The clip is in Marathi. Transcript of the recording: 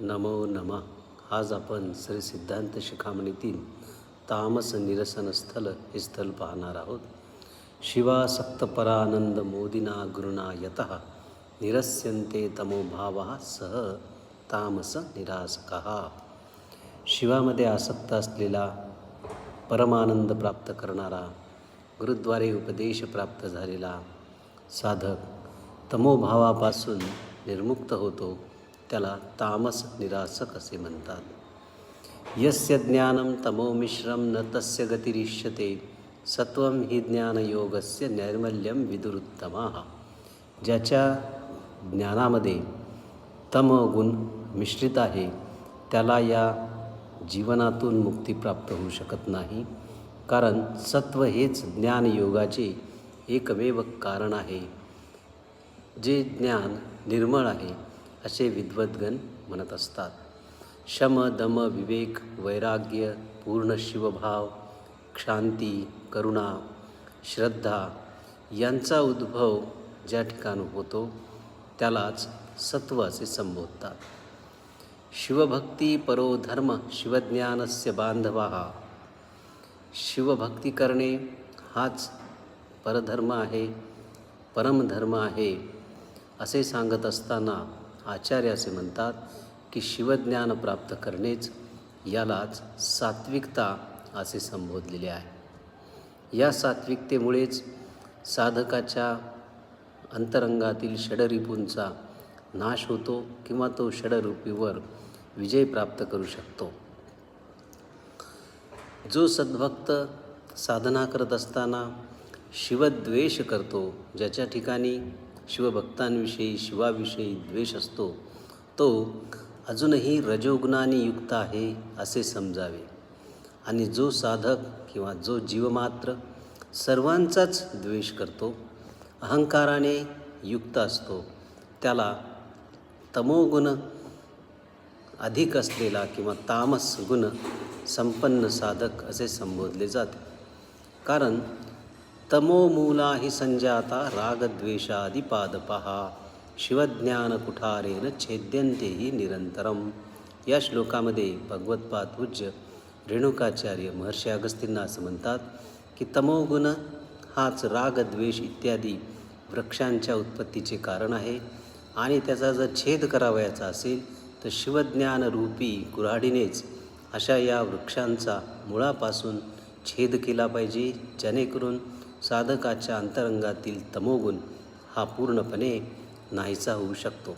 नमो नमः. आज आपण श्री सिद्धांत शिखामणीतील तामस निरसन स्थल हे स्थल पाहणार आहोत. शिवासक्त परानंद मोदिना गुरुना यतः निरस्यन्ते तमोभावः सह तामस निरासकः. शिवामध्ये आसक्त असलेला, परमानंद प्राप्त करणारा, गुरुद्वारे उपदेश प्राप्त झालेला साधक तमोभावापासून निर्मुक्त होतो, त्याला तामस निरासक असे म्हणतात. यस्य ज्ञानं तमो मिश्रम न तस्य गतिरिष्यते सत्वं हि ज्ञानयोगस्य नैर्मल्यं विदुरुत्तमाः. ज्याच्या ज्ञानामध्ये तमगुण मिश्रित आहे त्याला या जीवनातून मुक्ती प्राप्त होऊ शकत नाही, कारण सत्व हेच ज्ञानयोगाचे एकमेव कारण आहे. जे ज्ञान निर्मळ आहे असे विद्वद्गण म्हणत असतात. शम दम विवेक वैराग्य पूर्ण शिवभाव क्षांती करुणा श्रद्धा यांचा उद्भव ज्या ठिकाणी होतो त्यालाच सत्व असे संबोधतात. शिवभक्ती परो धर्म शिवज्ञानस्य बांधवाः. शिवभक्ती करणे हाच परधर्म आहे, परमधर्म आहे असे सांगत असताना आचार्य असे म्हणतात की शिवज्ञान प्राप्त करणेच यालाच सात्विकता असे संबोधलेले आहे. या सात्विकतेमुळेच साधकाच्या अंतरंगातील षडरिपूंचा नाश होतो किंवा तो षडरूपीवर विजय प्राप्त करू शकतो. जो सद्भक्त साधना करत असताना शिवद्वेष करतो, ज्याच्या ठिकाणी शिवभक्तांविषयी शिवाविषयी द्वेष असतो, तो अजूनही रजोगुणाने युक्त आहे असे समजावे. आणि जो साधक किंवा जो जीवमात्र सर्वांचाच द्वेष करतो, अहंकाराने युक्त असतो, त्याला तमोगुण अधिक असलेला किंवा तामस गुण संपन्न साधक असे संबोधले जाते. कारण तमोमूला हि संजाता रागद्वेषादिपादपः शिवज्ञान कुठारेन छेद्यन्ते हि निरंतरम. या श्लोकामध्ये भगवत्पाद पूज्य रेणुकाचार्य महर्षी अगस्तींना असं म्हणतात की तमोगुण हाच रागद्वेष इत्यादी वृक्षांच्या उत्पत्तीचे कारण आहे, आणि त्याचा जर छेद करावयाचा असेल तर शिवज्ञान रूपी कुऱ्हाडीनेच अशा या वृक्षांचा मुळापासून छेद केला पाहिजे, जेणेकरून साधकाच्या अंतरंगातील तमोगुण हा पूर्णपणे नाहीसा होऊ शकतो.